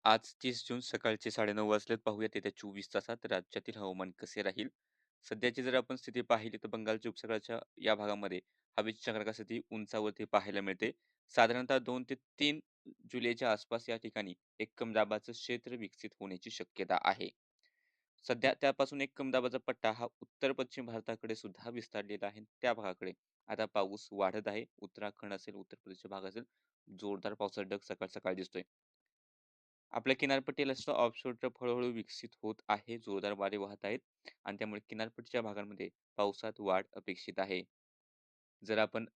आज 30 जून सकाळचे 9:30 वाजलेत. पाहूयात येत्या 24 तासात राज्यातील हवामान कसे राहील. सध्याची जर आपण स्थिती पाहिली तर बंगालच्या उपसागराच्या या भागामध्ये हवेची चक्राकार स्थिती उंचावरती पाहायला मिळते. साधारणतः 2 ते 3 जुलैच्या आसपास या ठिकाणी एक कम दाबाचं क्षेत्र विकसित होण्याची शक्यता आहे. सध्या त्यापासून एक कम दाबाचा पट्टा हा उत्तर पश्चिम भारताकडे सुद्धा विस्तारलेला आहे. त्या भागाकडे आता पाऊस वाढत आहे. उत्तराखंड असेल, उत्तर प्रदेशचा भाग असेल, जोरदार पावसाचा ढग सकाळ सकाळी दिसतोय. आपल्या किनारपट्टीला सुद्धा ऑफशोर ट्रफ हळू-हळू विकसित होत आहे. जोरदार वारे वाहत आहेत आणि त्यामुळे किनारपट्टीच्या भागांमध्ये पावसात वाढ अपेक्षित आहे. जर आपण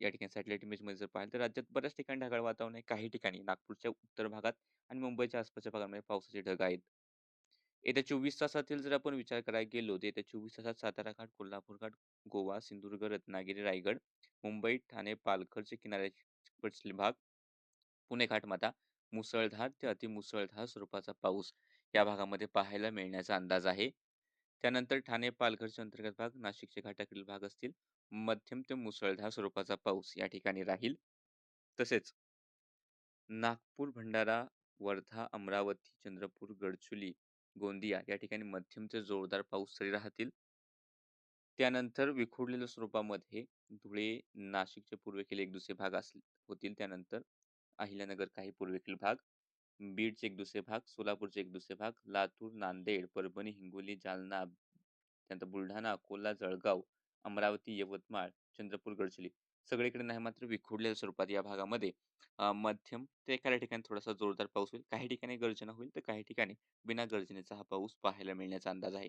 या ठिकाणी सॅटेलाइट इमेजमध्ये जर पाहिलं तर राज्यात बऱ्याच ठिकाणी ढगाळ वातावरण आहे. काही ठिकाणी नागपूरच्या उत्तर भागात आणि मुंबईच्या आसपासच्या भागांमध्ये पावसाचे ढग आहेत. येत्या 24 तासातील जर आपण विचार करायला गेलो, तर येत्या 24 तासात सातारा घाट, कोल्हापूर घाट, गोवा, सिंधुदुर्ग, रत्नागिरी, रायगड, मुंबई, ठाणे, पालघरचे किनाऱ्याचे भाग, पुणे घाटमाथा मुसळधार ते अतिमुसळधार स्वरूपाचा पाऊस या भागामध्ये पाहायला मिळण्याचा अंदाज आहे. त्यानंतर ठाणे, पालघरचे अंतर्गत भाग, नाशिकचे घाटाकडील भाग असतील, मध्यम ते मुसळधार स्वरूपाचा पाऊस या ठिकाणी राहील. तसेच नागपूर, भंडारा, वर्धा, अमरावती, चंद्रपूर, गडचिरोली, गोंदिया या ठिकाणी मध्यम ते जोरदार पाऊस सरी राहतील. त्यानंतर विखुरलेल्या स्वरूपामध्ये धुळे, नाशिकचे पूर्वेकडील एक दुसरे भाग होतील. त्यानंतर अहिल्यानगर काही पूर्वेकडील भाग, बीडचे एक दुसरे भाग, सोलापूरचे एक दुसरे भाग, लातूर, नांदेड, परभणी, हिंगोली, जालना, त्यानंतर बुलढाणा, अकोला, जळगाव, अमरावती, यवतमाळ, चंद्रपूर, गडचिरोली सगळीकडे नाही मात्र विखुरलेल्या स्वरूपात या भागामध्ये मध्यम ते एखाद्या ठिकाणी थोडासा जोरदार पाऊस होईल. काही ठिकाणी गर्जना होईल, तर काही ठिकाणी बिना गर्जनेचा हा पाऊस पाहायला मिळण्याचा अंदाज आहे.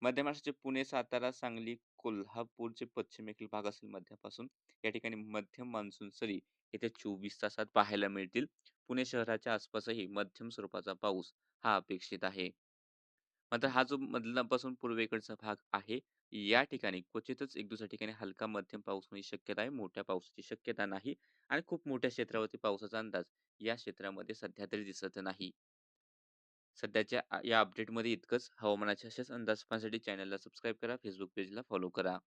मध्य महाराष्ट्राचे पुणे, सातारा, सांगली, कोल्हापूरचे पश्चिमेकडील भाग असेल मध्यापासून या ठिकाणी मध्यम मान्सून सरी येत्या 24 तासात पाहायला मिळतील. पुणे शहराच्या आसपासही मध्यम स्वरूपाचा पाऊस हा अपेक्षित आहे. मात्र हा जो मधलापासून पूर्वेकडचा भाग आहे, या ठिकाणी क्वचितच एक दुसऱ्या ठिकाणी हलका मध्यम पाऊस होण्याची शक्यता आहे. मोठ्या पावसाची शक्यता नाही आणि खूप मोठ्या क्षेत्रावरती पावसाचा अंदाज या क्षेत्रामध्ये सध्या तरी दिसत नाही. सध्याच्या या अपडेटमध्ये इतकंच. हवामानाचे असेच अंदाज पाहण्यासाठी चॅनलला सबस्क्राईब करा, Facebook पेजला फॉलो करा.